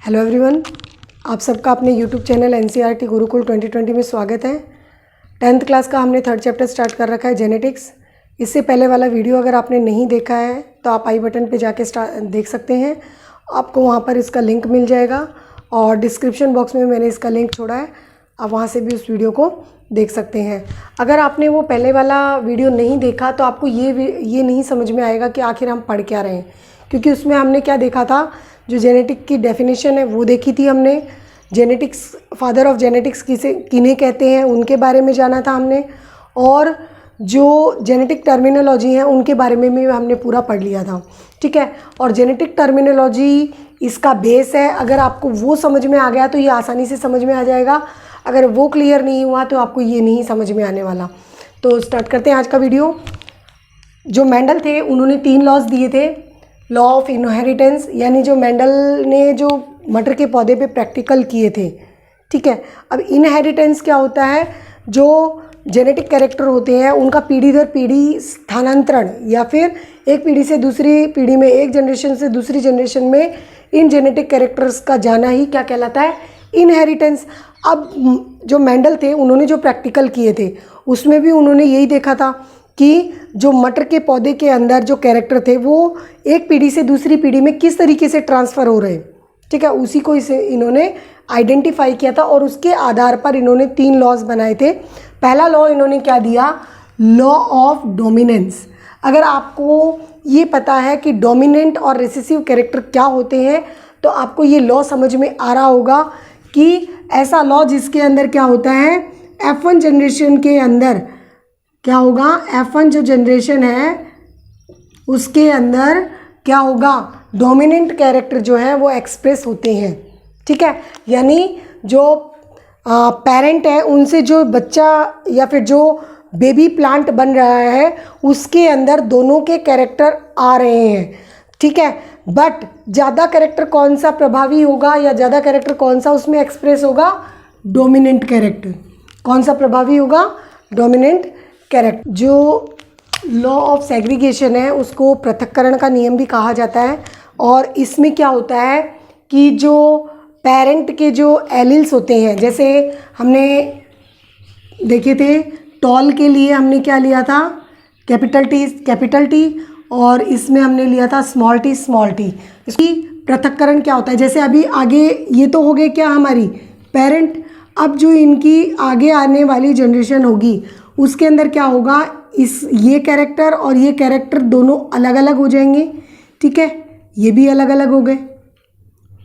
Hello everyone, आप सबका अपने यूट्यूब चैनल एनसीईआरटी गुरुकुल 2020 में स्वागत है। 10th क्लास का हमने 3rd चैप्टर स्टार्ट कर रखा है, जेनेटिक्स। इससे पहले वाला वीडियो अगर आपने नहीं देखा है तो आप आई बटन पे जाके देख सकते हैं। आपको वहाँ पर इसका लिंक मिल जाएगा और डिस्क्रिप्शन बॉक्स में मैंने इसका लिंक छोड़ा है, आप वहाँ से भी उस वीडियो को देख सकते हैं। अगर आपने वो पहले वाला वीडियो नहीं देखा तो आपको ये नहीं समझ में आएगा कि आखिर हम पढ़ क्या रहे हैं, क्योंकि उसमें हमने क्या देखा था, जो जेनेटिक की डेफिनेशन है वो देखी थी हमने। जेनेटिक्स, फादर ऑफ जेनेटिक्स किन्हें कहते हैं उनके बारे में जाना था हमने, और जो जेनेटिक टर्मिनोलॉजी है उनके बारे में भी हमने पूरा पढ़ लिया था। ठीक है, और जेनेटिक टर्मिनोलॉजी इसका बेस है। अगर आपको वो समझ में आ गया तो ये आसानी से समझ में आ जाएगा, अगर वो क्लियर नहीं हुआ तो आपको ये नहीं समझ में आने वाला। तो स्टार्ट करते हैं आज का वीडियो। जो मेंडल थे उन्होंने 3 लॉज दिए थे। लॉ ऑफ इनहेरिटेंस, यानी जो मेंडल ने जो मटर के पौधे पे प्रैक्टिकल किए थे। ठीक है, अब इनहेरिटेंस क्या होता है, जो जेनेटिक कैरेक्टर होते हैं उनका पीढ़ी दर पीढ़ी स्थानांतरण, या फिर एक पीढ़ी से दूसरी पीढ़ी में, एक जनरेशन से दूसरी जनरेशन में इन जेनेटिक कैरेक्टर्स का जाना ही क्या कहलाता है, इनहेरिटेंस। अब जो मेंडल थे उन्होंने जो प्रैक्टिकल किए थे उसमें भी उन्होंने यही देखा था कि जो मटर के पौधे के अंदर जो कैरेक्टर थे वो एक पीढ़ी से दूसरी पीढ़ी में किस तरीके से ट्रांसफ़र हो रहे। ठीक है, उसी को इन्होंने आइडेंटिफाई किया था और उसके आधार पर इन्होंने 3 लॉज बनाए थे। पहला लॉ इन्होंने क्या दिया, लॉ ऑफ डोमिनेंस। अगर आपको ये पता है कि डोमिनेंट और रिसेसिव कैरेक्टर क्या होते हैं तो आपको ये लॉ समझ में आ रहा होगा कि ऐसा लॉ जिसके अंदर क्या होता है, F1 जनरेशन के अंदर क्या होगा, F1 जो जनरेशन है उसके अंदर क्या होगा, डोमिनेंट कैरेक्टर जो है वो एक्सप्रेस होते हैं। ठीक है, यानी जो पेरेंट है उनसे जो बच्चा या फिर जो बेबी प्लांट बन रहा है उसके अंदर दोनों के कैरेक्टर आ रहे हैं। ठीक है, बट ज़्यादा कैरेक्टर कौन सा प्रभावी होगा या ज़्यादा कैरेक्टर कौन सा उसमें एक्सप्रेस होगा, डोमिनेंट कैरेक्टर। कौन सा प्रभावी होगा, डोमिनेंट कैरेक्टर। जो लॉ ऑफ सेग्रीगेशन है उसको पृथक्करण का नियम भी कहा जाता है, और इसमें क्या होता है कि जो पेरेंट के जो एलील्स होते हैं, जैसे हमने देखे थे टॉल के लिए हमने क्या लिया था, कैपिटल टी, और इसमें हमने लिया था स्मॉल टी। इसकी पृथक्करण क्या होता है, जैसे अभी आगे ये तो हो गए क्या हमारी पेरेंट, अब जो इनकी आगे आने वाली जनरेशन होगी उसके अंदर क्या होगा, ये कैरेक्टर और ये कैरेक्टर दोनों अलग अलग हो जाएंगे। ठीक है, ये भी अलग अलग हो गए।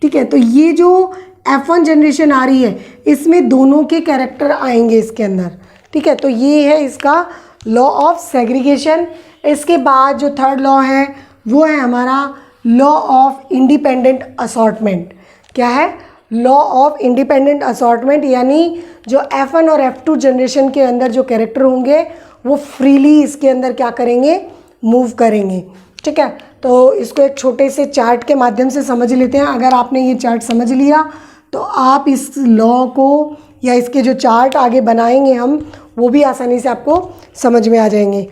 ठीक है, तो ये जो F1 जनरेशन आ रही है इसमें दोनों के कैरेक्टर आएंगे इसके अंदर। ठीक है, तो ये है इसका लॉ ऑफ सेग्रीगेशन। इसके बाद जो 3rd लॉ है वो है हमारा लॉ ऑफ इंडिपेंडेंट असॉर्टमेंट। क्या है, लॉ ऑफ इंडिपेंडेंट असॉर्टमेंट, यानी जो F1 और F2 जनरेशन के अंदर जो कैरेक्टर होंगे वो फ्रीली इसके अंदर क्या करेंगे, मूव करेंगे। ठीक है, तो इसको एक छोटे से चार्ट के माध्यम से समझ लेते हैं। अगर आपने ये चार्ट समझ लिया तो आप इस लॉ को या इसके जो चार्ट आगे बनाएंगे हम वो भी आसानी से आपको समझ में आ जाएंगे।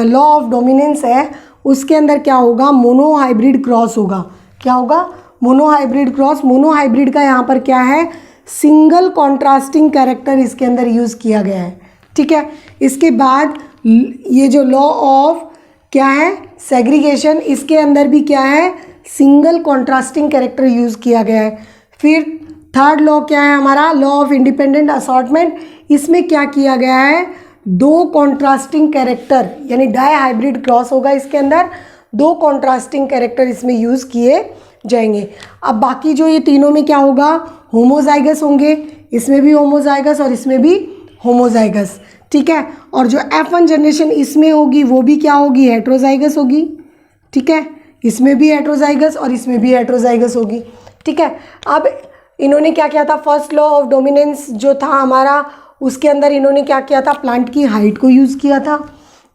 लॉ ऑफ डोमिनेंस है, उसके अंदर क्या होगा, मोनोहाइब्रिड क्रॉस होगा। क्या होगा, मोनोहाइब्रिड क्रॉस। मोनोहाइब्रिड का यहाँ पर क्या है, सिंगल कॉन्ट्रास्टिंग कैरेक्टर इसके अंदर यूज़ किया गया है। ठीक है, इसके बाद ये जो लॉ ऑफ क्या है, सेग्रीगेशन, इसके अंदर भी क्या है, सिंगल कॉन्ट्रास्टिंग कैरेक्टर यूज़ किया गया है। फिर 3rd लॉ क्या है हमारा, लॉ ऑफ इंडिपेंडेंट असॉर्टमेंट। इसमें क्या किया गया है, 2 कॉन्ट्रास्टिंग कैरेक्टर, यानी डाई हाइब्रिड क्रॉस होगा इसके अंदर, 2 कॉन्ट्रास्टिंग कैरेक्टर इसमें यूज़ किए जाएंगे। अब बाकी जो ये तीनों में क्या होगा, होमोजाइगस होंगे, इसमें भी होमोजाइगस और इसमें भी होमोजाइगस। ठीक है, और जो F1 जनरेशन इसमें होगी वो भी क्या होगी, हेट्रोजाइगस होगी। ठीक है, इसमें भी हेट्रोजाइगस और इसमें भी हेट्रोजाइगस होगी। ठीक है, अब इन्होंने क्या किया था, 1st लॉ ऑफ डोमिनेंस जो था हमारा उसके अंदर इन्होंने क्या किया था, प्लांट की हाइट को यूज़ किया था।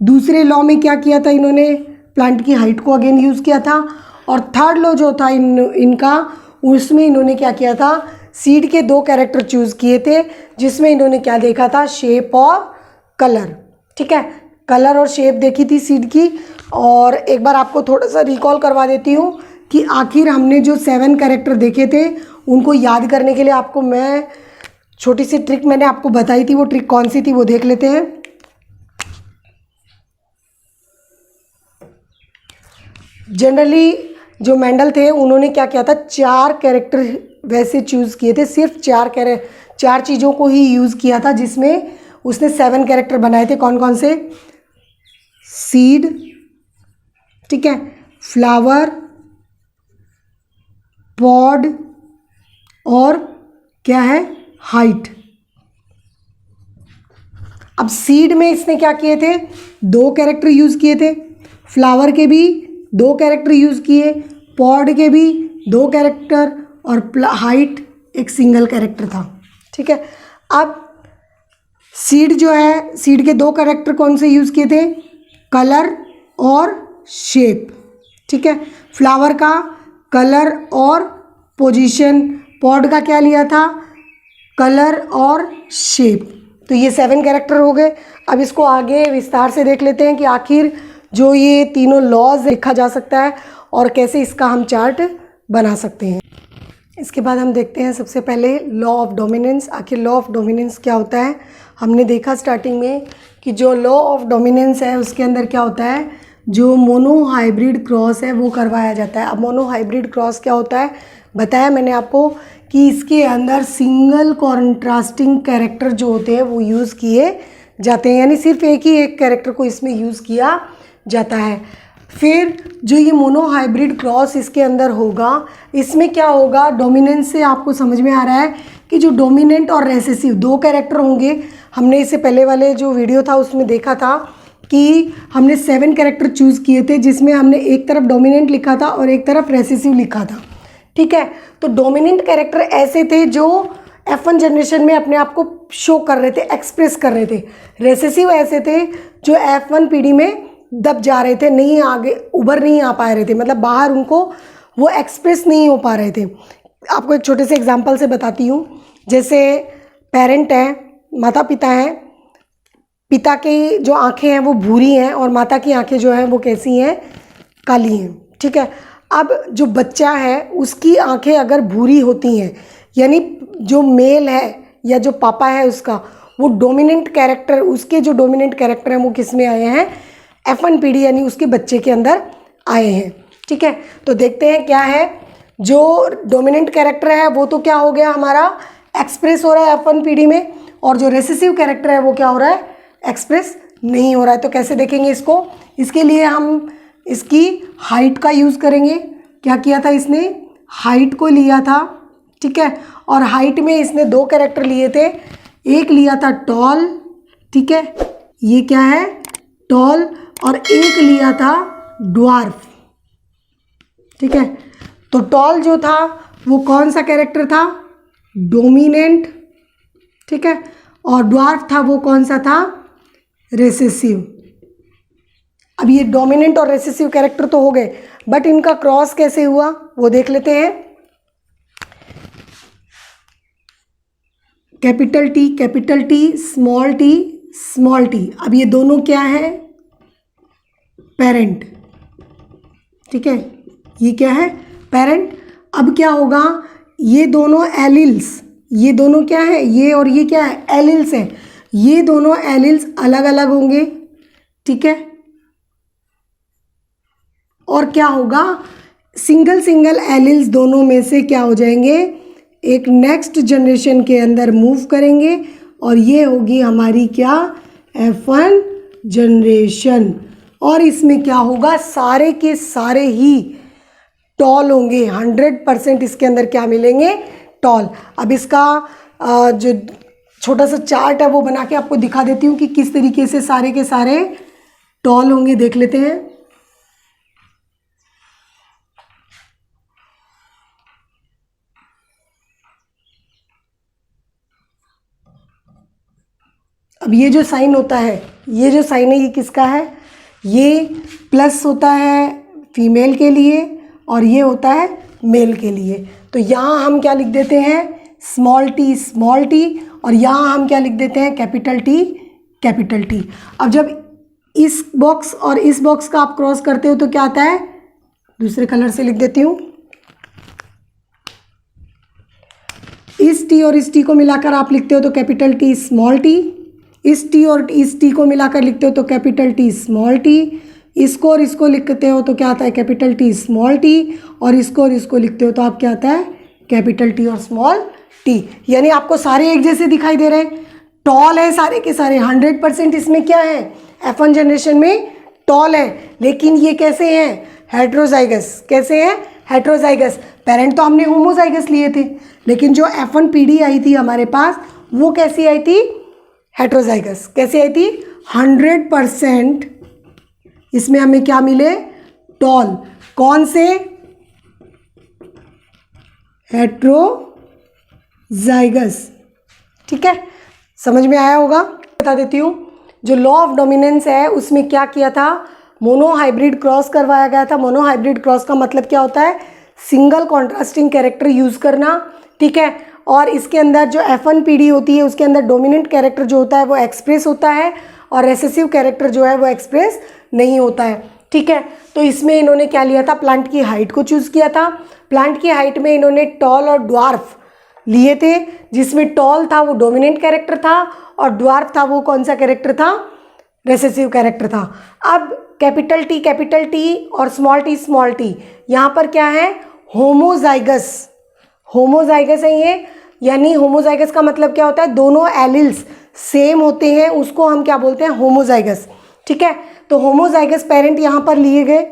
दूसरे लॉ में क्या किया था, इन्होंने प्लांट की हाइट को अगेन यूज़ किया था। और 3rd लॉ जो था इनका, उसमें इन्होंने क्या किया था, सीड के 2 कैरेक्टर चूज़ किए थे, जिसमें इन्होंने क्या देखा था, शेप और कलर। ठीक है, कलर और शेप देखी थी सीड की। और एक बार आपको थोड़ा सा रिकॉल करवा देती हूँ कि आखिर हमने जो 7 कैरेक्टर देखे थे उनको याद करने के लिए आपको मैं छोटी सी ट्रिक मैंने आपको बताई थी, वो ट्रिक कौन सी थी वो देख लेते हैं। जनरली जो मेंडल थे उन्होंने क्या किया था, 4 कैरेक्टर वैसे चूज़ किए थे, सिर्फ 4 चीज़ों को ही यूज़ किया था, जिसमें उसने 7 कैरेक्टर बनाए थे। कौन कौन से? सीड, ठीक है, फ्लावर, पॉड और क्या है, हाइट। अब सीड में इसने क्या किए थे, 2 कैरेक्टर यूज़ किए थे, फ्लावर के भी 2 कैरेक्टर यूज़ किए, पॉड के भी 2 कैरेक्टर और हाइट एक सिंगल कैरेक्टर था, ठीक है। अब सीड जो है, सीड के 2 कैरेक्टर कौन से यूज़ किए थे, कलर और शेप, ठीक है। फ्लावर का कलर और पोजीशन, पॉड का क्या लिया था, कलर और शेप। तो ये 7 कैरेक्टर हो गए। अब इसको आगे विस्तार से देख लेते हैं कि आखिर जो ये तीनों लॉज लिखा जा सकता है और कैसे इसका हम चार्ट बना सकते हैं। इसके बाद हम देखते हैं सबसे पहले लॉ ऑफ डोमिनेंस। आखिर लॉ ऑफ डोमिनेंस क्या होता है? हमने देखा स्टार्टिंग में कि जो लॉ ऑफ डोमिनेंस है उसके अंदर क्या होता है, जो मोनोहाइब्रिड क्रॉस है वो करवाया जाता है। अब मोनोहाइब्रिड क्रॉस क्या होता है बताया मैंने आपको कि इसके अंदर सिंगल कॉन्ट्रास्टिंग कैरेक्टर जो होते हैं वो यूज़ किए जाते हैं, यानी सिर्फ एक ही एक कैरेक्टर को इसमें यूज़ किया जाता है। फिर जो ये मोनोहाइब्रिड क्रॉस इसके अंदर होगा, इसमें क्या होगा, डोमिनेंस से आपको समझ में आ रहा है कि जो डोमिनेंट और रेसेसिव 2 कैरेक्टर होंगे। हमने इससे पहले वाले जो वीडियो था उसमें देखा था कि हमने 7 कैरेक्टर चूज़ किए थे, जिसमें हमने एक तरफ डोमिनेंट लिखा था और एक तरफ रेसेसिव लिखा था, ठीक है। तो डोमिनेंट कैरेक्टर ऐसे थे जो F1 जनरेशन में अपने आप को शो कर रहे थे, एक्सप्रेस कर रहे थे। रेसेसिव ऐसे थे जो F1 पीढ़ी में दब जा रहे थे, नहीं आगे उभर नहीं आ पा रहे थे, मतलब बाहर उनको वो एक्सप्रेस नहीं हो पा रहे थे। आपको एक छोटे से एग्जांपल से बताती हूँ। जैसे पेरेंट है, माता पिता हैं, पिता की जो आंखें हैं वो भूरी हैं और माता की आंखें जो हैं वो कैसी हैं, काली हैं, ठीक है। अब जो बच्चा है उसकी आंखें अगर भूरी होती हैं, यानी जो मेल है या जो पापा है उसका, वो डोमिनेंट कैरेक्टर, उसके जो डोमिनेंट कैरेक्टर हैं वो किस में आए हैं, F1 पीढ़ी यानी उसके बच्चे के अंदर आए हैं, ठीक है। तो देखते हैं क्या है, जो डोमिनेंट कैरेक्टर है वो तो क्या हो गया हमारा, एक्सप्रेस हो रहा है F1 पीढ़ी में, और जो रेसेसिव कैरेक्टर है वो क्या हो रहा है, एक्सप्रेस नहीं हो रहा है। तो कैसे देखेंगे इसको, इसके लिए हम इसकी हाइट का यूज़ करेंगे। क्या किया था इसने, हाइट को लिया था, ठीक है, और हाइट में इसने 2 कैरेक्टर लिए थे, एक लिया था टॉल, ठीक है, ये क्या है टॉल, और एक लिया था ड्वार्फ, ठीक है। तो टॉल जो था वो कौन सा कैरेक्टर था, डोमिनेंट, ठीक है, और ड्वार्फ था वो कौन सा था, रेसेसिव। अब ये डोमिनेंट और रेसेसिव कैरेक्टर तो हो गए, बट इनका क्रॉस कैसे हुआ वो देख लेते हैं। Capital T, small T. अब ये दोनों क्या है, पेरेंट, ठीक है, ये क्या है, पेरेंट। अब क्या होगा, ये दोनों एलिल्स, ये दोनों क्या है, ये और ये क्या है, एलिल्स हैं, ये दोनों एलिल्स अलग अलग होंगे, ठीक है। और क्या होगा, सिंगल एलिल्स दोनों में से क्या हो जाएंगे, एक नेक्स्ट जनरेशन के अंदर मूव करेंगे, और ये होगी हमारी क्या, F1 जनरेशन। और इसमें क्या होगा, सारे के सारे ही टॉल होंगे, 100% इसके अंदर क्या मिलेंगे, टॉल। अब इसका जो छोटा सा चार्ट है वो बना के आपको दिखा देती हूँ कि किस तरीके से सारे के सारे टॉल होंगे, देख लेते हैं। अब ये जो साइन होता है, ये जो साइन है ये किसका है, ये प्लस होता है फीमेल के लिए और ये होता है मेल के लिए। तो यहाँ हम क्या लिख देते हैं, स्मॉल टी, और यहाँ हम क्या लिख देते हैं, कैपिटल टी। अब जब इस बॉक्स और इस बॉक्स का आप क्रॉस करते हो तो क्या आता है, दूसरे कलर से लिख देती हूँ, इस टी और इस टी को मिलाकर आप लिखते हो तो कैपिटल टी स्मॉल टी, इस टी और इस टी को मिलाकर लिखते हो तो कैपिटल टी स्मॉल टी, इसको और इसको लिखते हो तो क्या आता है कैपिटल टी स्मॉल टी, और इसको लिखते हो तो आप क्या आता है कैपिटल टी और स्मॉल टी। यानी आपको सारे एक जैसे दिखाई दे रहे हैं, टॉल है सारे के सारे 100%। इसमें क्या है F1 जनरेशन में टॉल है, लेकिन ये कैसे हैं हेट्रोजाइगस। कैसे हैं हेट्रोजाइगस। पेरेंट तो हमने होमोजाइगस लिए थे, लेकिन जो F1 पीढ़ी आई थी हमारे पास वो कैसी आई थी हेट्रोजाइगस। कैसी आई थी 100%। इसमें हमें क्या मिले टॉल। कौन से हेट्रोजाइगस। ठीक है, समझ में आया होगा। बता देती हूँ, जो लॉ ऑफ डोमिनेंस है उसमें क्या किया था, मोनोहाइब्रिड क्रॉस करवाया गया था। मोनोहाइब्रिड क्रॉस का मतलब क्या होता है, सिंगल कॉन्ट्रास्टिंग कैरेक्टर यूज करना। ठीक है, और इसके अंदर जो F1 पीढ़ी होती है उसके अंदर डोमिनेंट कैरेक्टर जो होता है वो एक्सप्रेस होता है और रेसेसिव कैरेक्टर जो है वो एक्सप्रेस नहीं होता है। ठीक है, तो इसमें इन्होंने क्या लिया था, प्लांट की हाइट को चूज किया था। प्लांट की हाइट में इन्होंने टॉल और ड्वार्फ लिए थे, जिसमें टॉल था वो डोमिनेंट कैरेक्टर था और ड्वार्फ था वो कौन सा कैरेक्टर था, रेसेसिव कैरेक्टर था। अब कैपिटल टी और स्मॉल टी यहाँ पर क्या है होमोजाइगस। होमोजाइगस है ये, यानी होमोजाइगस का मतलब क्या होता है, दोनों एलिल्स सेम होते हैं, उसको हम क्या बोलते हैं होमोजाइगस। ठीक है, तो होमोजाइगस पेरेंट यहाँ पर लिए गए।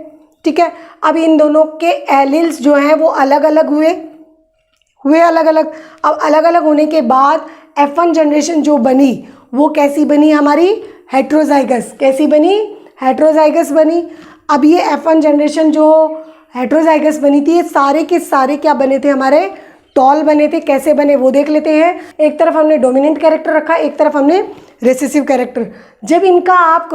ठीक है, अब इन दोनों के एलिल्स जो हैं वो अलग अलग हुए अलग अलग। अब अलग अलग होने के बाद F1 जनरेशन जो बनी वो कैसी बनी हमारी हेट्रोजाइगस। कैसी बनी हेट्रोजाइगस बनी। अब ये F1 जनरेशन जो हेट्रोजाइगस बनी थी ये सारे के सारे क्या बने थे हमारे टॉल बने थे। कैसे बने वो देख लेते हैं। एक तरफ हमने डोमिनेंट कैरेक्टर रखा, एक तरफ हमने रेसेसिव कैरेक्टर। जब इनका आप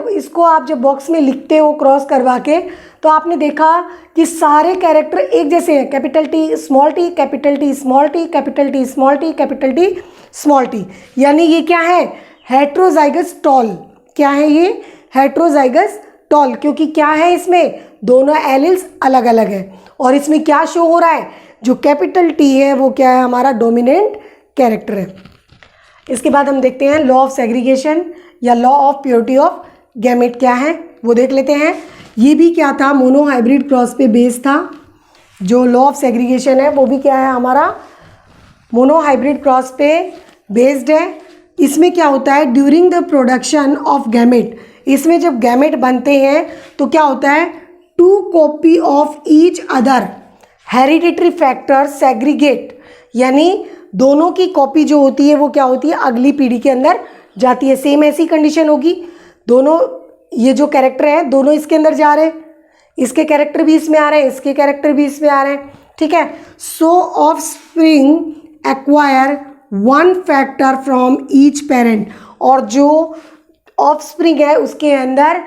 इसको आप जब बॉक्स में लिखते हो क्रॉस करवा के, तो आपने देखा कि सारे कैरेक्टर एक जैसे हैं, capital T small T, capital T small T, capital T small T, capital T small T. यानी ये क्या है हेट्रोजाइगस टॉल। क्या है ये हेट्रोजाइगस टॉल, क्योंकि क्या है इसमें दोनों एलिल्स अलग अलग है। और इसमें क्या शो हो रहा है, जो कैपिटल टी है वो क्या है हमारा डोमिनेंट कैरेक्टर है। इसके बाद हम देखते हैं लॉ ऑफ सेग्रीगेशन या law of purity of gamete क्या है वो देख लेते हैं। ये भी क्या था मोनोहाइब्रिड क्रॉस पे बेस था। जो लॉ ऑफ सेग्रीगेशन है वो भी क्या है हमारा मोनोहाइब्रिड क्रॉस पे बेस्ड है। इसमें क्या होता है during the production of gamete, इसमें जब गैमेट बनते हैं तो क्या होता है two copy of each other hereditary factor segregate, यानी दोनों की कॉपी जो होती है वो क्या होती है अगली पीढ़ी के अंदर जाती है। सेम ऐसी कंडीशन होगी, दोनों ये जो कैरेक्टर है दोनों इसके अंदर जा रहे हैं, इसके कैरेक्टर भी इसमें आ रहे हैं, इसके कैरेक्टर भी इसमें आ रहे हैं। ठीक है, so offspring acquire one factor from each parent, और जो ऑफस्प्रिंग है उसके अंदर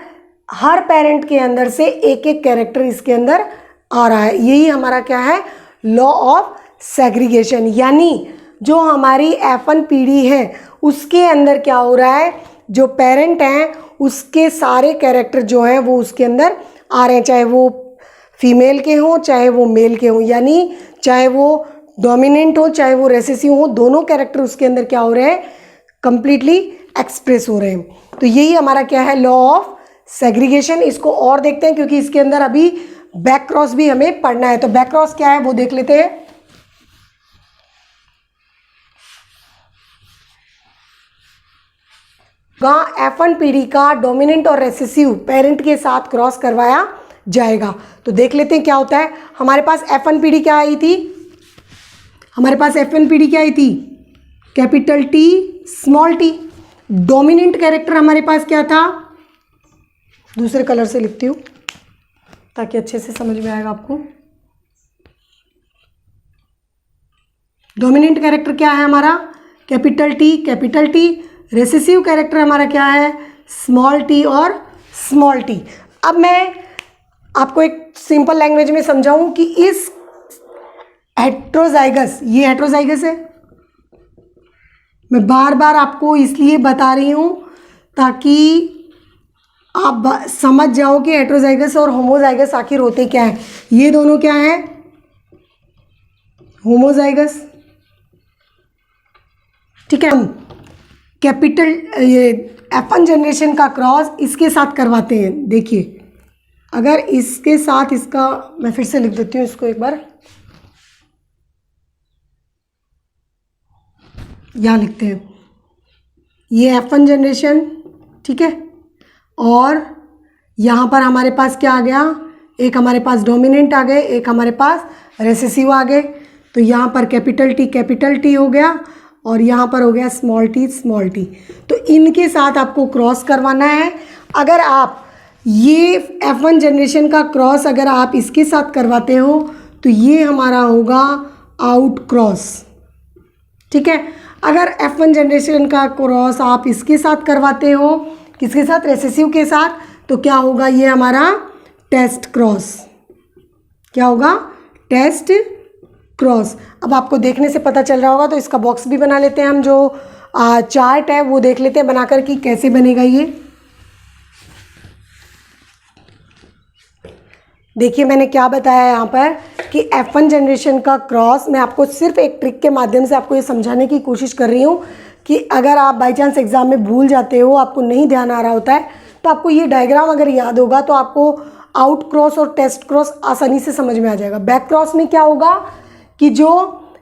हर पेरेंट के अंदर से एक एक कैरेक्टर इसके अंदर आ रहा है। यही हमारा क्या है लॉ ऑफ सेग्रीगेशन। यानी जो हमारी F1 पीढ़ी है उसके अंदर क्या हो रहा है, जो पेरेंट हैं उसके सारे कैरेक्टर जो हैं वो उसके अंदर आ रहे हैं, चाहे वो फीमेल के हों चाहे वो मेल के हों, यानी चाहे वो डोमिनेंट हो चाहे वो रेसेसिव हो, दोनों कैरेक्टर उसके अंदर क्या हो रहे हैं कंप्लीटली एक्सप्रेस हो रहे हैं। तो यही हमारा क्या है लॉ ऑफ सेग्रीगेशन। इसको और देखते हैं क्योंकि इसके अंदर अभी बैक क्रॉस भी हमें पढ़ना है। तो बैक क्रॉस क्या है वो देख लेते हैं। F1 पीढ़ी का डोमिनेंट और रेसेसिव पेरेंट के साथ क्रॉस करवाया जाएगा। तो देख लेते हैं क्या होता है। हमारे पास F1 पीढ़ी क्या आई थी, हमारे पास F1 पीढ़ी क्या आई थी capital T small T. Dominant character हमारे पास क्या था, दूसरे कलर से लिखती हूँ ताकि अच्छे से समझ में आएगा आपको। डोमिनेंट कैरेक्टर क्या है हमारा कैपिटल टी। रेसेसिव कैरेक्टर हमारा क्या है स्मॉल टी और स्मॉल टी। अब मैं आपको एक सिंपल लैंग्वेज में समझाऊं कि इस हेट्रोजाइगस, ये हेट्रोजाइगस है, मैं बार बार आपको इसलिए बता रही हूं ताकि आप समझ जाओ कि हेट्रोजाइगस और होमोजाइगस आखिर होते क्या है। ये दोनों क्या है होमोजाइगस, ठीक है। हम कैपिटल ये F1 जनरेशन का क्रॉस इसके साथ करवाते हैं। देखिए अगर इसके साथ इसका, मैं फिर से लिख देती हूँ इसको एक बार, यहाँ लिखते हैं ये F1 जनरेशन, ठीक है। और यहाँ पर हमारे पास क्या आ गया, एक हमारे पास डोमिनेंट आ गए, एक हमारे पास रेसेसिव आ गए। तो यहाँ पर कैपिटल टी हो गया और यहाँ पर हो गया स्मॉल टी। तो इनके साथ आपको क्रॉस करवाना है। अगर आप ये F1 जनरेशन का क्रॉस अगर आप इसके साथ करवाते हो तो ये हमारा होगा आउट क्रॉस, ठीक है। अगर F1 जनरेशन का क्रॉस आप इसके साथ करवाते हो, किसके साथ, रेसेसिव के साथ, तो क्या होगा, ये हमारा टेस्ट क्रॉस। क्या होगा, टेस्ट क्रॉस। अब आपको देखने से पता चल रहा होगा, तो इसका बॉक्स भी बना लेते हैं हम। जो चार्ट है वो देख लेते हैं बनाकर कि कैसे बनेगा ये। देखिए मैंने क्या बताया यहाँ पर कि F1 जनरेशन का क्रॉस, मैं आपको सिर्फ एक ट्रिक के माध्यम से आपको ये समझाने की कोशिश कर रही हूँ कि अगर आप बाई चांस एग्जाम में भूल जाते हो, आपको नहीं ध्यान आ रहा होता है, तो आपको ये डायग्राम अगर याद होगा तो आपको आउट क्रॉस और टेस्ट क्रॉस आसानी से समझ में आ जाएगा। बैक क्रॉस में क्या होगा कि जो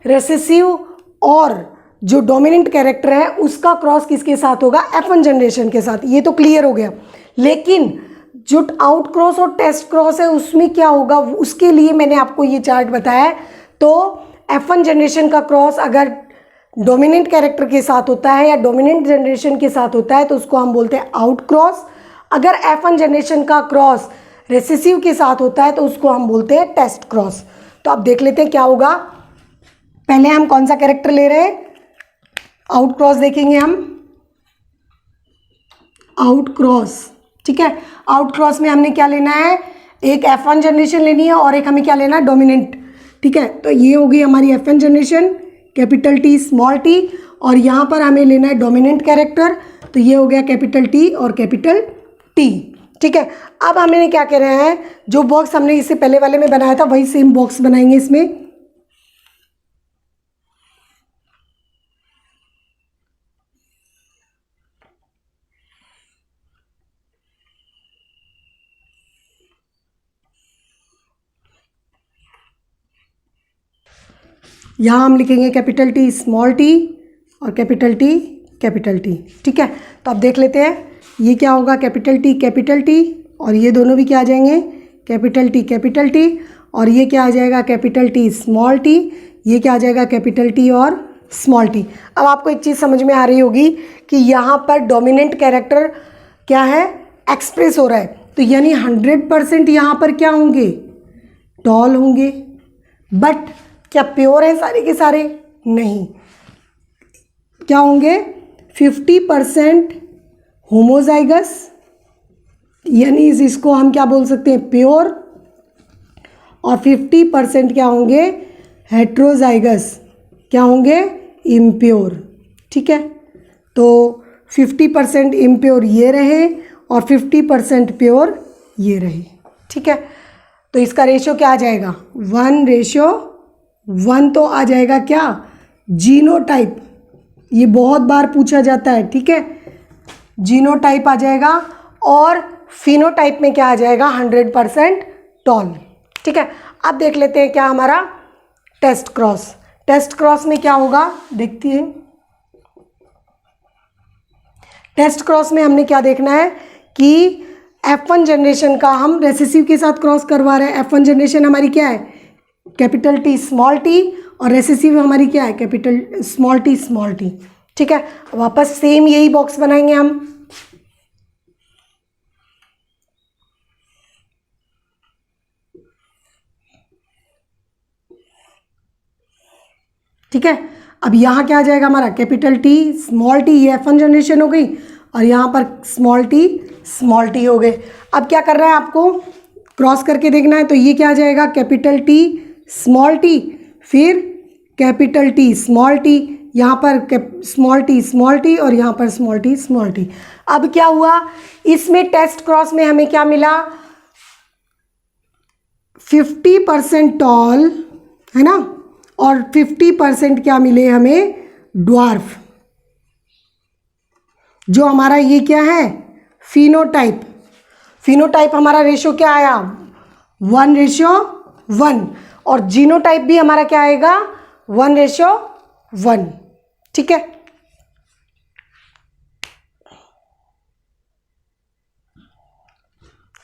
रेसेसिव और जो डोमिनेंट कैरेक्टर है उसका क्रॉस किसके साथ होगा, F1 जनरेशन के साथ। ये तो क्लियर हो गया। लेकिन जो आउट क्रॉस और टेस्ट क्रॉस है उसमें क्या होगा, उसके लिए मैंने आपको ये चार्ट बताया है। तो F1 जनरेशन का क्रॉस अगर डोमिनेंट कैरेक्टर के साथ होता है या डोमिनेंट जनरेशन के साथ होता है तो उसको हम बोलते हैं आउट क्रॉस। अगर F1 जनरेशन का क्रॉस रेसेसिव के साथ होता है तो उसको हम बोलते हैं टेस्ट क्रॉस। तो आप देख लेते हैं क्या होगा। पहले हम कौन सा कैरेक्टर ले रहे हैं, आउट क्रॉस देखेंगे हम, आउट क्रॉस, ठीक है। आउट क्रॉस में हमने क्या लेना है, एक F1 जनरेशन लेनी है और एक हमें क्या लेना है, डोमिनेंट, ठीक है। तो ये होगी हमारी F1 generation, capital T small T, और यहाँ पर हमें लेना है डोमिनेंट कैरेक्टर, तो ये हो गया कैपिटल टी और कैपिटल टी, ठीक है। अब हमें क्या कह रहे हैं, जो बॉक्स हमने इससे पहले वाले में बनाया था वही सेम बॉक्स बनाएंगे इसमें। यहाँ हम लिखेंगे कैपिटल टी स्मॉल टी और कैपिटल टी, ठीक है। तो अब देख लेते हैं ये क्या होगा, कैपिटल टी और ये दोनों भी क्या आ जाएंगे, कैपिटल टी, और ये क्या आ जाएगा, कैपिटल टी स्मॉल टी, ये क्या आ जाएगा, कैपिटल टी और स्मॉल टी। अब आपको एक चीज़ समझ में आ रही होगी कि यहाँ पर डोमिनेंट कैरेक्टर क्या है, एक्सप्रेस हो रहा है। तो यानी 100% यहाँ पर क्या होंगे, टॉल होंगे। बट क्या प्योर है सारे के सारे, नहीं। क्या होंगे, 50% होमोजाइगस, यानी इसको हम क्या बोल सकते हैं, प्योर, और 50% क्या होंगे, हेट्रोजाइगस, क्या होंगे, इम्प्योर, ठीक है। तो 50% इम्प्योर ये रहे और 50% प्योर ये रहे, ठीक है। तो इसका रेशियो क्या आ जाएगा, 1:1 तो आ जाएगा क्या, जीनोटाइप। ये बहुत बार पूछा जाता है, ठीक है। जीनोटाइप आ जाएगा और फिनोटाइप में क्या आ जाएगा, 100% टॉल, ठीक है। अब देख लेते हैं क्या हमारा टेस्ट क्रॉस में क्या होगा, देखते हैं। टेस्ट क्रॉस में हमने क्या देखना है कि F1 जनरेशन का हम रेसेसिव के साथ क्रॉस करवा रहे हैं। F1 जनरेशन हमारी क्या है, कैपिटल टी स्मॉल टी, और रेसेसिव हमारी क्या है, कैपिटल स्मॉल टी, ठीक है। वापस सेम यही बॉक्स बनाएंगे हम। ठीक है। अब यहाँ क्या आ जाएगा हमारा, कैपिटल टी स्मॉल टी, ये F1 जनरेशन हो गई, और यहाँ पर स्मॉल टी हो गए। अब क्या कर रहे हैं, आपको क्रॉस करके देखना है। तो ये क्या आ जाएगा, कैपिटल टी स्मॉल टी, फिर कैपिटल टी स्मॉल टी, यहाँ पर स्मॉल टी और यहाँ पर स्मॉल टी। अब क्या हुआ, इसमें टेस्ट क्रॉस में हमें क्या मिला, 50% टॉल, है ना, और 50% क्या मिले हमें, ड्वार्फ, जो हमारा ये क्या है, फिनोटाइप, फिनोटाइप हमारा रेशो क्या आया, 1:1, और जीनोटाइप भी हमारा क्या आएगा, 1:1। ठीक है,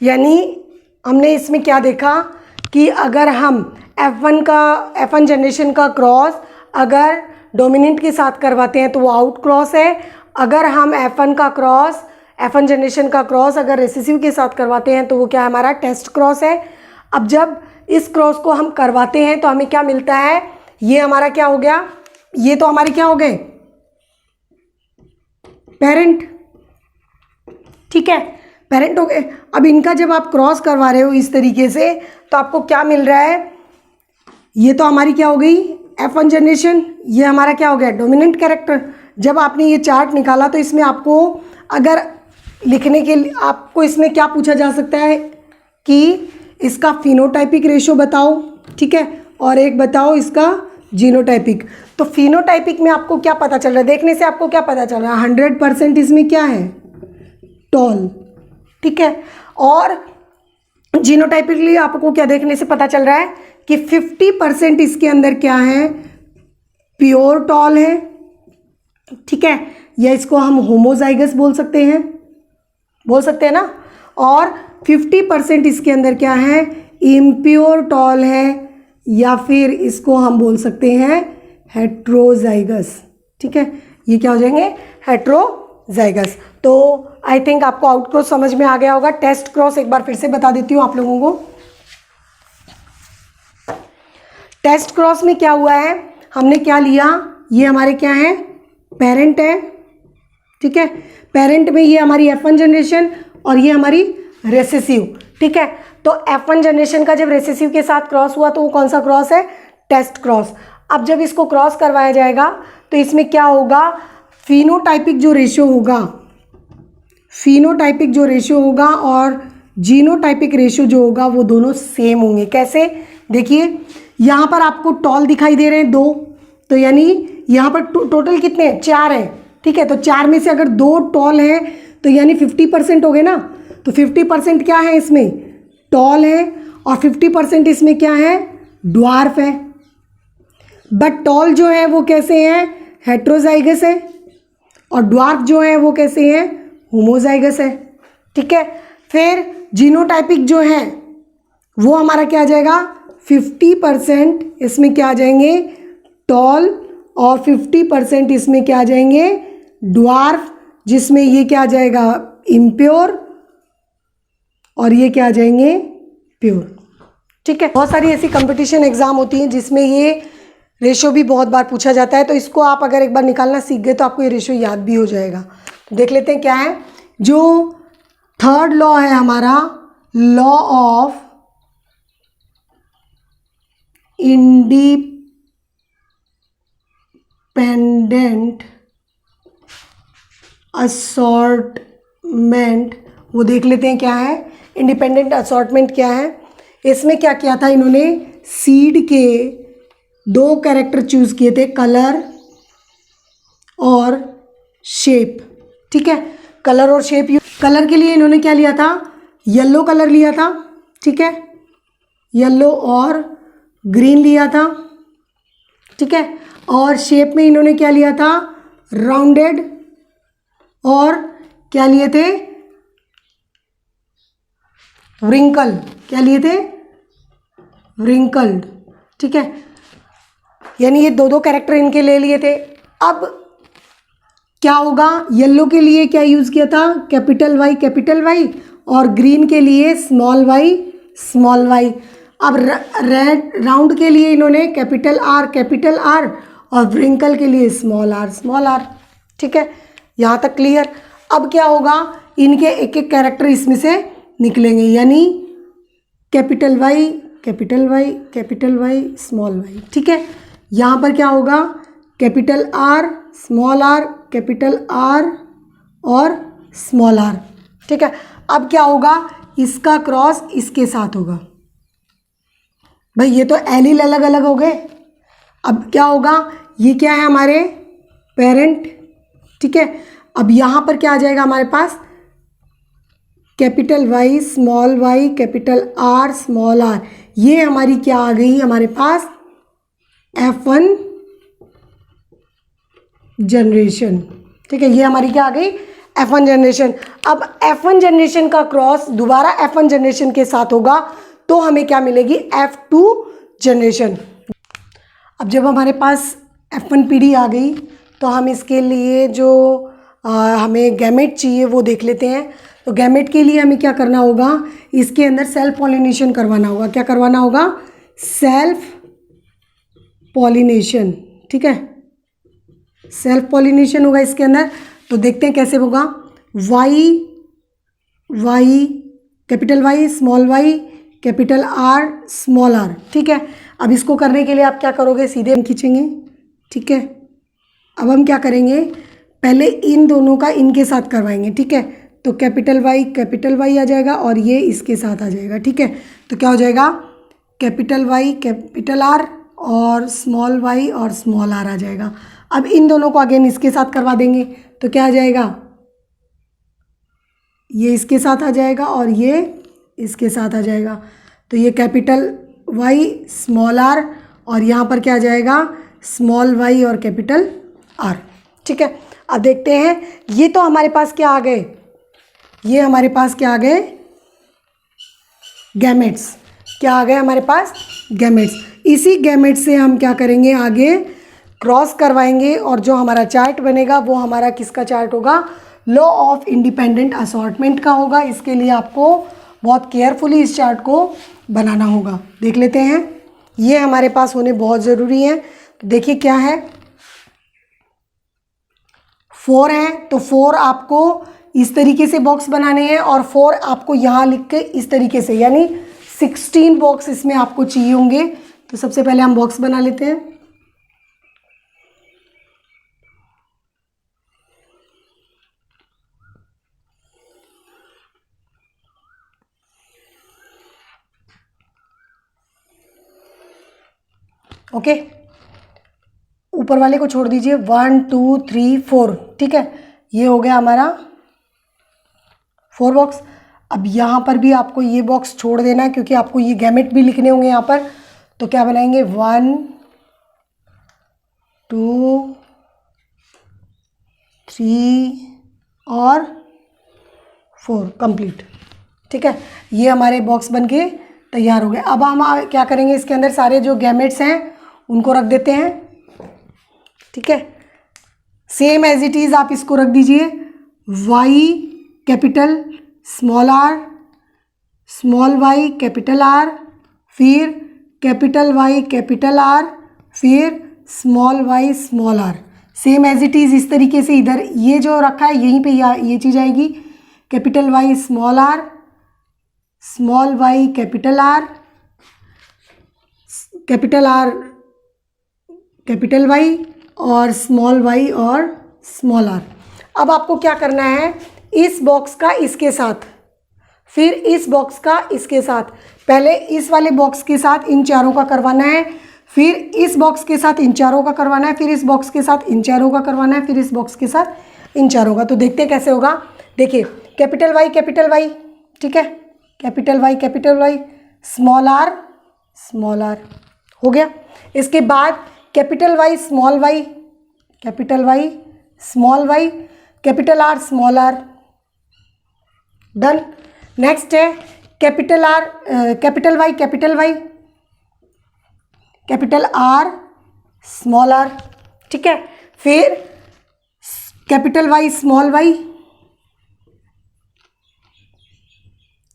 यानी हमने इसमें क्या देखा कि अगर हम F1 जनरेशन का क्रॉस अगर डोमिनेंट के साथ करवाते हैं तो वो आउट क्रॉस है। अगर हम F1 जनरेशन का क्रॉस अगर रेसेसिव के साथ करवाते हैं तो वो क्या हमारा टेस्ट क्रॉस है। अब जब इस क्रॉस को हम करवाते हैं तो हमें क्या मिलता है, ये हमारा क्या हो गया, ये तो हमारे क्या हो गए, पेरेंट। ठीक है, पेरेंट हो गए। अब इनका जब आप क्रॉस करवा रहे हो इस तरीके से तो आपको क्या मिल रहा है, ये तो हमारी क्या हो गई F1 जनरेशन, ये हमारा क्या हो गया डोमिनेंट कैरेक्टर। जब आपने ये चार्ट निकाला तो इसमें आपको अगर लिखने के लिए आपको इसमें क्या पूछा जा सकता है कि इसका फिनोटाइपिक रेशो बताओ, ठीक है, और एक बताओ इसका जीनोटाइपिक। तो फिनोटाइपिक में आपको क्या पता चल रहा है, देखने से आपको क्या पता चल रहा है, 100% इसमें क्या है, टॉल। ठीक है, और जीनोटाइपिकली आपको क्या देखने से पता चल रहा है कि 50% इसके अंदर क्या है, प्योर टॉल है। ठीक है, या इसको हम होमोजाइगस बोल सकते हैं ना। और 50% इसके अंदर क्या है, इम्प्योर टॉल है, या फिर इसको हम बोल सकते हैं हेट्रोजाइगस। ठीक है, ये क्या हो जाएंगे, हेट्रोजाइगस। तो आई थिंक आपको आउट क्रॉस समझ में आ गया होगा। टेस्ट क्रॉस एक बार फिर से बता देती हूँ आप लोगों को। टेस्ट क्रॉस में क्या हुआ है, हमने क्या लिया, ये हमारे क्या है, पेरेंट है। ठीक है, पेरेंट में ये हमारी F1 जनरेशन और ये हमारी रेसेसिव। ठीक है, तो F1 जनरेशन का जब रेसेसिव के साथ क्रॉस हुआ तो वो कौन सा क्रॉस है, टेस्ट क्रॉस। अब जब इसको क्रॉस करवाया जाएगा तो इसमें क्या होगा, फिनोटाइपिक जो रेशियो होगा और जीनोटाइपिक रेशियो जो होगा वो दोनों सेम होंगे। कैसे, देखिए यहाँ पर आपको टॉल दिखाई दे रहे हैं 2, तो यानी यहाँ पर टोटल कितने हैं, 4 हैं। ठीक है, तो 4 में से अगर 2 टॉल हैं तो यानी 50% हो गए ना। तो 50% क्या है, इसमें टॉल है और 50% इसमें क्या है, ड्वार्फ है। बट टॉल जो है वो कैसे हैं, हेट्रोजाइगस है, और ड्वार्फ जो है वो कैसे हैं, होमोजाइगस है। ठीक है, फिर जीनोटाइपिक जो है वो हमारा क्या आ जाएगा, 50% इसमें क्या आ जाएंगे, टॉल, और 50% इसमें क्या आ जाएंगे, ड्वार्फ, जिसमें ये क्या आ जाएगा, इम्प्योर, और ये क्या आ जाएंगे, प्योर। ठीक है, बहुत सारी ऐसी कंपटीशन एग्जाम होती हैं जिसमें ये रेशो भी बहुत बार पूछा जाता है। तो इसको आप अगर एक बार निकालना सीख गए तो आपको ये रेशो याद भी हो जाएगा। देख लेते हैं क्या है। जो थर्ड लॉ है हमारा, लॉ ऑफ इंडिपेंडेंट असॉर्टमेंट, वो देख लेते हैं क्या है। इंडिपेंडेंट असॉर्टमेंट क्या है, इसमें क्या किया था इन्होंने, सीड के 2 कैरेक्टर चूज किए थे, कलर और शेप। ठीक है, कलर और शेप। कलर के लिए इन्होंने क्या लिया था, येलो कलर लिया था। ठीक है, येलो और ग्रीन लिया था। ठीक है, और शेप में इन्होंने क्या लिया था, राउंडेड, और क्या लिए थे, व्रिंकल। क्या लिए थे, व्रिंकल्ड। ठीक है, यानी ये 2 कैरेक्टर इनके ले लिए थे। अब क्या होगा, येलो के लिए क्या यूज़ किया था, कैपिटल वाई, और ग्रीन के लिए स्मॉल वाई। अब राउंड के लिए इन्होंने कैपिटल आर, और व्रिंकल के लिए स्मॉल आर। ठीक है, यहाँ तक क्लियर। अब क्या होगा, इनके एक एक कैरेक्टर इसमें से निकलेंगे, यानी कैपिटल वाई, स्मॉल वाई। ठीक है, यहाँ पर क्या होगा, capital R, small R, capital R और स्मॉल आर। ठीक है, अब क्या होगा, इसका क्रॉस इसके साथ होगा। भाई ये तो एलील अलग अलग हो गए। अब क्या होगा, ये क्या है हमारे पेरेंट। ठीक है, अब यहाँ पर क्या आ जाएगा हमारे पास, capital Y small Y capital R small R, ये हमारी क्या आ गई हमारे पास, F1 जनरेशन। ठीक है, ये हमारी क्या आ गई, F1 जनरेशन। अब F1 जनरेशन का क्रॉस दोबारा F1 जनरेशन के साथ होगा तो हमें क्या मिलेगी, F2 जनरेशन। अब जब हमारे पास F1 पीढ़ी आ गई तो हम इसके लिए जो हमें गैमेट चाहिए वो देख लेते हैं। तो गैमेट के लिए हमें क्या करना होगा, इसके अंदर सेल्फ पॉलिनेशन करवाना होगा। क्या करवाना होगा, सेल्फ पॉलिनेशन। ठीक है, सेल्फ पॉलिनेशन होगा इसके अंदर। तो देखते हैं कैसे होगा, Y Y capital Y small Y capital R small R. ठीक है, अब इसको करने के लिए आप क्या करोगे, सीधे हम खींचेंगे। ठीक है, अब हम क्या करेंगे, पहले इन दोनों का इनके साथ करवाएंगे। ठीक है, तो कैपिटल वाई आ जाएगा और ये इसके साथ आ जाएगा। ठीक है, तो क्या हो जाएगा, कैपिटल वाई कैपिटल आर और स्मॉल वाई और स्मॉल आर आ जाएगा। अब इन दोनों को अगेन इसके साथ करवा देंगे तो क्या आ जाएगा, ये इसके साथ आ जाएगा और ये इसके साथ आ जाएगा। तो ये कैपिटल वाई स्मॉल आर और यहाँ पर क्या आ जाएगा, स्मॉल वाई और कैपिटल आर। ठीक है, अब देखते हैं, ये तो हमारे पास क्या आ गए, ये हमारे पास क्या आ गए, गैमेट्स। क्या आ गए हमारे पास, गैमेट्स। इसी गैमेट से हम क्या करेंगे, आगे क्रॉस करवाएंगे और जो हमारा चार्ट बनेगा वो हमारा किसका चार्ट होगा, लॉ ऑफ इंडिपेंडेंट असॉर्टमेंट का होगा। इसके लिए आपको बहुत केयरफुली इस चार्ट को बनाना होगा। देख लेते हैं, ये हमारे पास होने बहुत ज़रूरी है। तो देखिए क्या है, 4 है तो 4 आपको इस तरीके से बॉक्स बनाने हैं और 4 आपको यहाँ लिख के इस तरीके से, यानी 16 बॉक्स इसमें आपको चाहिए होंगे। तो सबसे पहले हम बॉक्स बना लेते हैं। ओके, ऊपर वाले को छोड़ दीजिए, 1 2 3 4। ठीक है, ये हो गया हमारा 4 बॉक्स। अब यहाँ पर भी आपको ये बॉक्स छोड़ देना है क्योंकि आपको ये गैमेट भी लिखने होंगे यहाँ पर। तो क्या बनाएंगे, 1 2 3 और 4 कंप्लीट। ठीक है, ये हमारे बॉक्स बनके तैयार हो गए। अब हम क्या करेंगे, इसके अंदर सारे जो गैमेट्स हैं उनको रख देते हैं। ठीक है, सेम एज इट इज़ आप इसको रख दीजिए, Y capital small R small Y capital R, फिर कैपिटल वाई कैपिटल आर, फिर small Y small R. Same as it is इस तरीके से इधर ये जो रखा है यहीं पे ये चीज़ आएगी, capital Y small R small Y capital R capital Y और स्मॉल वाई और स्मॉल आर। अब आपको क्या करना है, इस बॉक्स का इसके साथ, फिर इस बॉक्स का इसके साथ, पहले इस वाले बॉक्स के साथ इन चारों का करवाना है, फिर इस बॉक्स के साथ इन चारों का करवाना है, फिर इस बॉक्स के साथ इन चारों का करवाना है, फिर इस बॉक्स के साथ इन चारों का। तो देखते हैं कैसे होगा। देखिए, कैपिटल वाई, ठीक है, कैपिटल वाई स्मॉल आर हो गया। इसके बाद capital Y small Y capital R small R, done. Next है capital Y capital R small R. ठीक है, फिर capital Y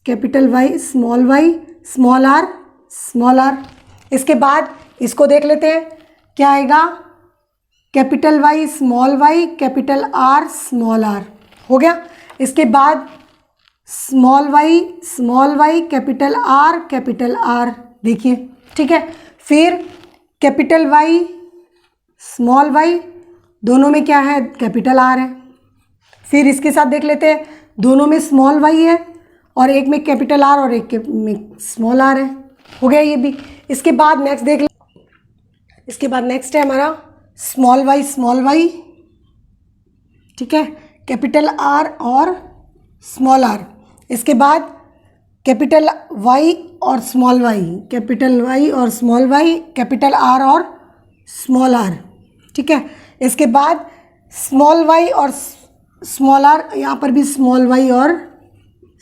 capital Y small R. इसके बाद इसको देख लेते हैं क्या आएगा, capital Y capital R small R हो गया। इसके बाद स्मॉल वाई कैपिटल आर देखिए, ठीक है। फिर कैपिटल वाई स्मॉल वाई, दोनों में क्या है, कैपिटल आर है। फिर इसके साथ देख लेते हैं, दोनों में स्मॉल वाई है और एक में कैपिटल आर और एक में स्मॉल आर है, हो गया ये भी। इसके बाद नेक्स्ट देख ले, इसके बाद नेक्स्ट है हमारा स्मॉल वाई, ठीक है, कैपिटल आर और स्मॉल आर। इसके बाद कैपिटल वाई और स्मॉल वाई, कैपिटल वाई और स्मॉल वाई, कैपिटल आर और स्मॉल आर, ठीक है। इसके बाद स्मॉल वाई और स्मॉल आर, यहाँ पर भी स्मॉल वाई और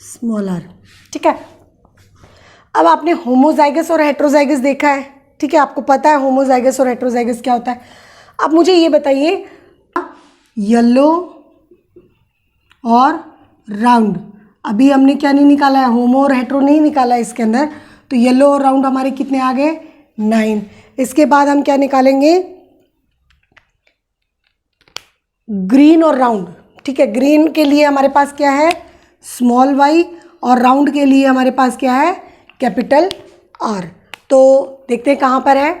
स्मॉल आर, ठीक है। अब आपने होमोजाइगस और हेट्रोजाइगस देखा है, ठीक है, आपको पता है होमोजाइगस और हेट्रोजाइगस क्या होता है। अब मुझे ये बताइए, येलो और राउंड, अभी हमने क्या नहीं निकाला है, होमो और हेट्रो नहीं निकाला है इसके अंदर, तो येलो और राउंड हमारे कितने आ गए, 9। इसके बाद हम क्या निकालेंगे, ग्रीन और राउंड, ठीक है। ग्रीन के लिए हमारे पास क्या है, स्मॉल वाई, और राउंड के लिए हमारे पास क्या है, कैपिटल आर। तो देखते हैं कहाँ पर है,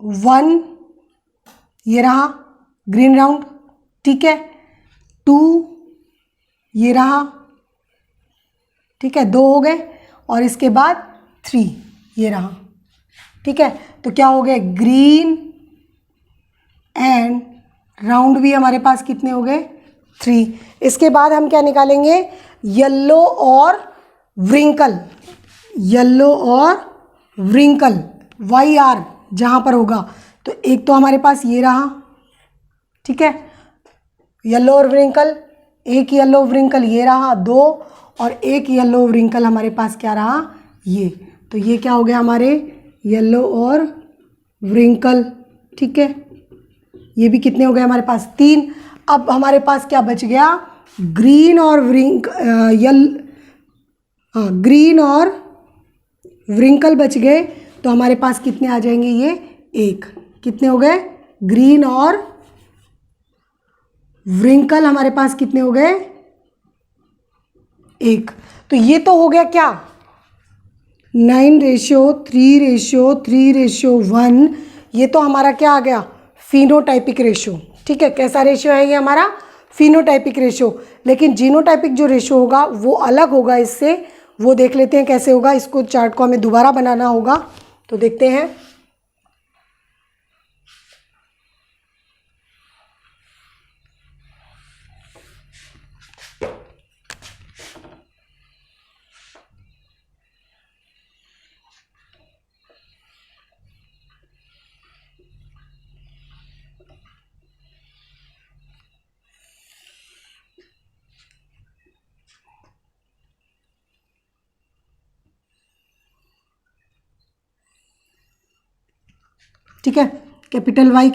1 ये रहा ग्रीन राउंड, ठीक है, 2 ये रहा, ठीक है, 2 हो गए, और इसके बाद 3 ये रहा, ठीक है। तो क्या हो गए, ग्रीन एंड राउंड भी हमारे पास कितने हो गए, 3। इसके बाद हम क्या निकालेंगे, येलो और व्रिंकल, येलो और व्रिंकल, वाई आर जहाँ पर होगा, तो एक तो हमारे पास ये रहा, ठीक है, येलो और व्रिंकल, एक येलो व्रिंकल ये रहा 2, और एक येलो व्रिंकल हमारे पास क्या रहा, ये, तो ये क्या हो गया हमारे येलो और व्रिंकल, ठीक है। ये भी कितने हो गए हमारे पास, 3। अब हमारे पास क्या बच गया, ग्रीन और ग्रीन और व्रिंकल बच गए, तो हमारे पास कितने आ जाएंगे, ये 1। कितने हो गए, ग्रीन और व्रिंकल हमारे पास कितने हो गए, 1। तो ये तो हो गया क्या, 9:3:3:1, ये तो हमारा क्या आ गया, फिनोटाइपिक रेशो, ठीक है। कैसा रेशो है ये हमारा, फिनोटाइपिक रेशो। लेकिन जीनोटाइपिक जो रेशो होगा वो अलग होगा इससे, वो देख लेते हैं कैसे होगा। इसको चार्ट को हमें दोबारा बनाना होगा, तो देखते हैं। ठीक है, capital Y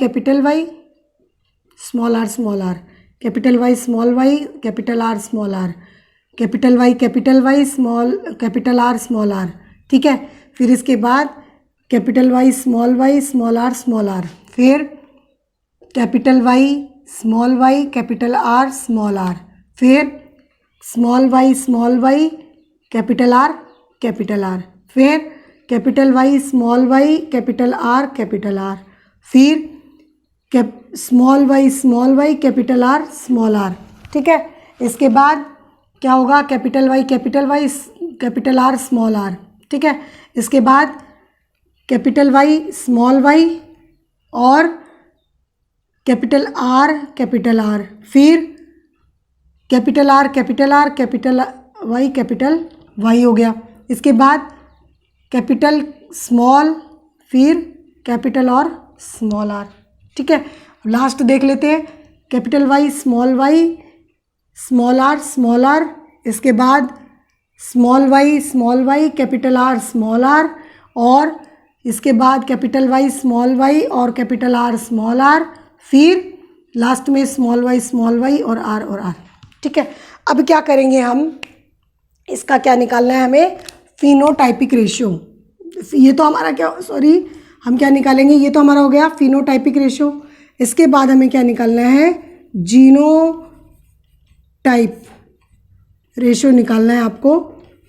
small R, capital Y small Y, capital R small R, capital Y small, capital R small R, ठीक है। फिर इसके बाद capital Y small R small R, फिर capital Y, capital R small R, फिर small Y, capital R, फिर capital Y small Y, capital R, फिर small Y, capital R small R, ठीक है। इसके बाद क्या होगा, capital Y, capital R small R, ठीक है। इसके बाद कैपिटल वाई स्मॉल वाई और कैपिटल आर, फिर कैपिटल आर, कैपिटल वाई हो गया। इसके बाद कैपिटल स्मॉल, फिर कैपिटल और स्मॉल आर, ठीक है। लास्ट देख लेते हैं, कैपिटल वाई स्मॉल आर, इसके बाद small Y, capital R small R, और इसके बाद कैपिटल वाई स्मॉल वाई और कैपिटल आर स्मॉल आर, फिर लास्ट में स्मॉल वाई और आर, ठीक है। अब क्या करेंगे हम, इसका क्या निकालना है हमें, फिनोटाइपिक रेशियो। ये तो हमारा क्या, हम क्या निकालेंगे, ये तो हमारा हो गया फिनोटाइपिक रेशियो। इसके बाद हमें क्या निकालना है, जीनोटाइप रेशियो निकालना है आपको,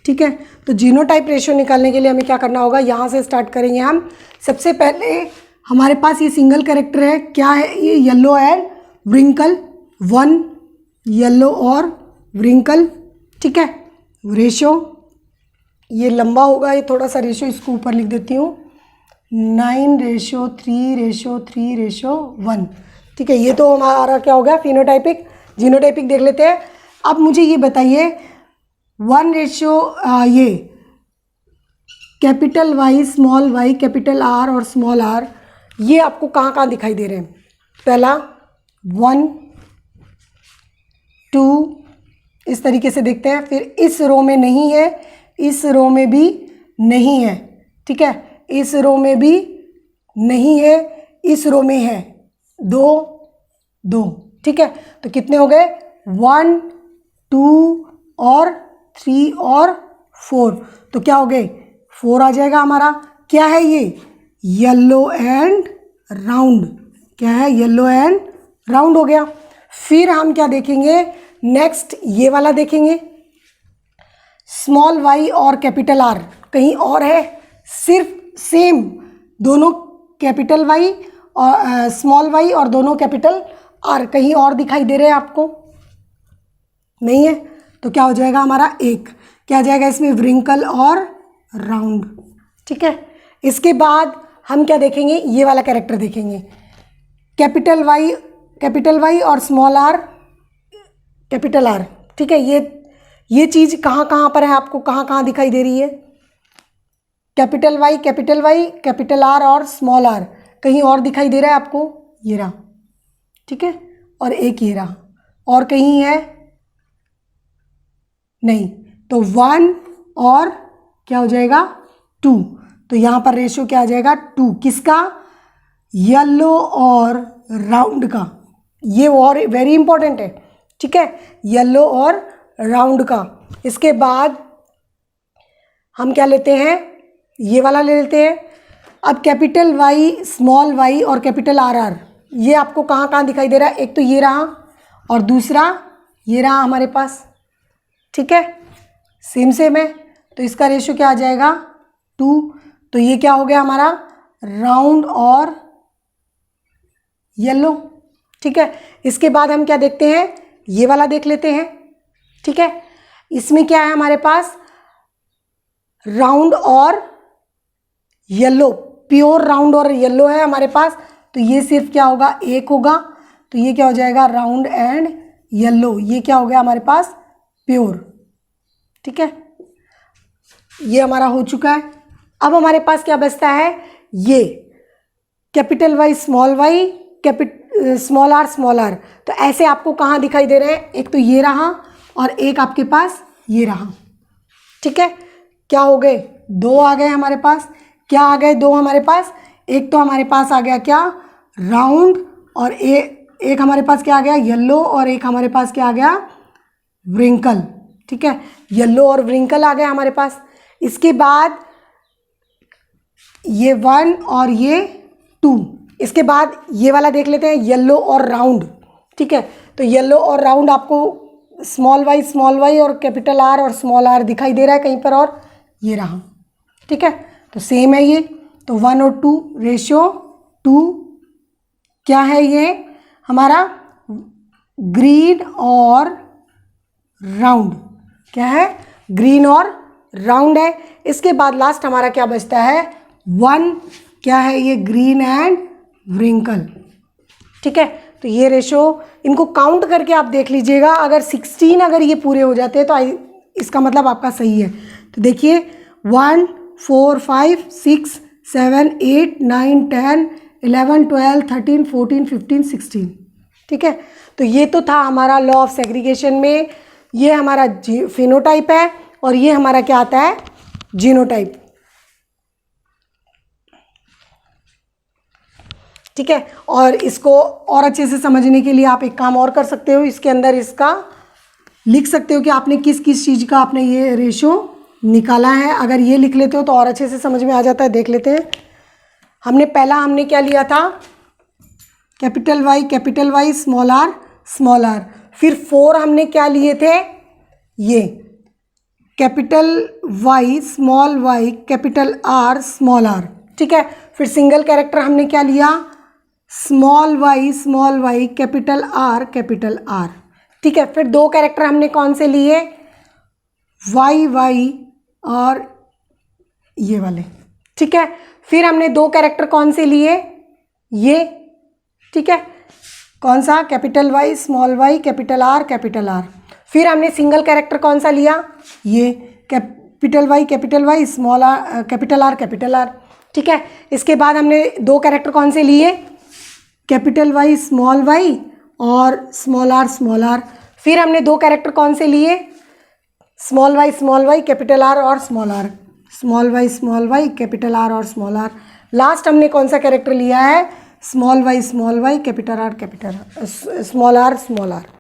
ठीक है। तो जीनोटाइप रेशियो निकालने के लिए हमें क्या करना होगा, यहाँ से स्टार्ट करेंगे हम। सबसे पहले हमारे पास ये सिंगल कैरेक्टर है, क्या है ये, येलो एंड व्रिंकल, 1 येलो और व्रिंकल, ठीक है। रेशियो ये लंबा होगा, ये थोड़ा सा रेशियो इसको ऊपर लिख देती हूँ, 9:3:3:1, ठीक है, ये तो हमारा क्या हो गया फिनोटाइपिक। जीनोटाइपिक देख लेते हैं। अब मुझे ये बताइए 1 ये capital Y, small Y, capital R और स्मॉल आर, ये आपको कहाँ कहाँ दिखाई दे रहे हैं? पहला 1 2 इस तरीके से देखते हैं। फिर इस रो में नहीं है, इस रो में भी नहीं है, ठीक है, इस रो में भी नहीं है, इस रो में है, 2 2, ठीक है। तो कितने हो गए? 1 2 और 3 और 4, तो क्या हो गए? 4 आ जाएगा हमारा। क्या है ये? Yellow and round. क्या है? येलो एंड राउंड हो गया। फिर हम क्या देखेंगे? नेक्स्ट ये वाला देखेंगे, स्मॉल वाई और कैपिटल आर। कहीं और है? सिर्फ सेम दोनों कैपिटल वाई और स्मॉल वाई और दोनों कैपिटल आर, कहीं और दिखाई दे रहे हैं आपको? नहीं है। तो क्या हो जाएगा हमारा? एक। क्या आ जाएगा इसमें? व्रिंकल और राउंड, ठीक है। इसके बाद हम क्या देखेंगे? ये वाला कैरेक्टर देखेंगे, कैपिटल वाई और स्मॉल आर, कैपिटल आर, ठीक है। ये चीज़ कहाँ कहाँ पर है? आपको कहाँ कहाँ दिखाई दे रही है? कैपिटल वाई, कैपिटल आर और स्मॉल आर, कहीं और दिखाई दे रहा है आपको? ये रहा, ठीक है, और एक ये रहा, और कहीं है? नहीं। तो 1 और क्या हो जाएगा? 2। तो यहाँ पर रेशियो क्या आ जाएगा? 2। किसका? येलो और राउंड का। ये और वेरी इंपॉर्टेंट है, ठीक है, येलो और राउंड का। इसके बाद हम क्या लेते हैं? ये वाला ले लेते हैं। अब कैपिटल वाई, स्मॉल वाई और कैपिटल आर आर, ये आपको कहाँ कहाँ दिखाई दे रहा है? एक तो ये रहा और दूसरा ये रहा हमारे पास, ठीक है, सेम है। तो इसका रेशियो क्या आ जाएगा? 2। तो ये क्या हो गया हमारा? राउंड और येलो, ठीक है। इसके बाद हम क्या देखते हैं? ये वाला देख लेते हैं, ठीक है। इसमें क्या है हमारे पास? राउंड और येलो, प्योर राउंड और येलो है हमारे पास। तो ये सिर्फ क्या होगा? एक होगा। तो ये क्या हो जाएगा? Round and yellow. ये क्या हो गया हमारे पास? प्योर, ठीक है। ये हमारा हो चुका है। अब हमारे पास क्या बचता है? ये कैपिटल वाई, स्मॉल आर। तो ऐसे आपको कहाँ दिखाई दे रहे हैं? एक तो ये रहा और एक आपके पास ये रहा, ठीक है। क्या हो गए? 2 आ गए हमारे पास। क्या आ गए? 2 हमारे पास। एक तो हमारे पास आ गया क्या? राउंड, और एक हमारे पास क्या आ गया? येलो, और एक हमारे पास क्या आ गया? व्रिंकल, ठीक है। येलो और व्रिंकल आ गया हमारे पास। इसके बाद ये 1 और ये 2। इसके बाद ये वाला देख लेते हैं, येलो और राउंड, ठीक है। तो येलो और राउंड आपको स्मॉल वाई और कैपिटल आर और स्मॉल आर दिखाई दे रहा है कहीं पर, और ये रहा, ठीक है। तो सेम है ये। तो 1 और 2 रेशियो 2। क्या है ये हमारा? ग्रीन और राउंड। क्या है? ग्रीन और राउंड है। इसके बाद लास्ट हमारा क्या बचता है? 1। क्या है ये? ग्रीन एंड व्रिंकल, ठीक है। तो ये रेशो, इनको काउंट करके आप देख लीजिएगा। अगर 16 अगर ये पूरे हो जाते हैं तो इसका मतलब आपका सही है। तो देखिए 1 4 5 6 7 8 9 10 11 12 13 14 15 16, ठीक है। तो ये तो था हमारा लॉ ऑफ सेग्रीगेशन में। ये हमारा फिनोटाइप है और ये हमारा क्या आता है? जीनोटाइप, ठीक है। और इसको और अच्छे से समझने के लिए आप एक काम और कर सकते हो, इसके अंदर इसका लिख सकते हो कि आपने किस किस चीज़ का आपने ये रेशो निकाला है। अगर ये लिख लेते हो तो और अच्छे से समझ में आ जाता है। देख लेते हैं। हमने क्या लिया था? Capital Y small R. फिर 4 हमने क्या लिए थे? ये capital Y, small Y, capital R, small R, ठीक है। फिर सिंगल कैरेक्टर हमने क्या लिया? स्मॉल वाई, कैपिटल आर, ठीक है। फिर 2 कैरेक्टर हमने कौन से लिए? वाई और ये वाले, ठीक है। फिर हमने 2 कैरेक्टर कौन से लिए? ये, ठीक है। कौन सा, capital Y, small Y, capital R, capital R. फिर हमने सिंगल कैरेक्टर कौन सा लिया, ये capital Y, small R, capital R, capital R. ठीक है, इसके बाद हमने दो कैरेक्टर कौन से लिए, कैपिटल वाई, स्मॉल वाई और स्मॉल आर। फिर हमने दो कैरेक्टर कौन से लिए, स्मॉल वाई, कैपिटल आर और small R, small Y, capital R और स्मॉल आर। लास्ट हमने कौन सा कैरेक्टर लिया है, small Y, capital R, small are.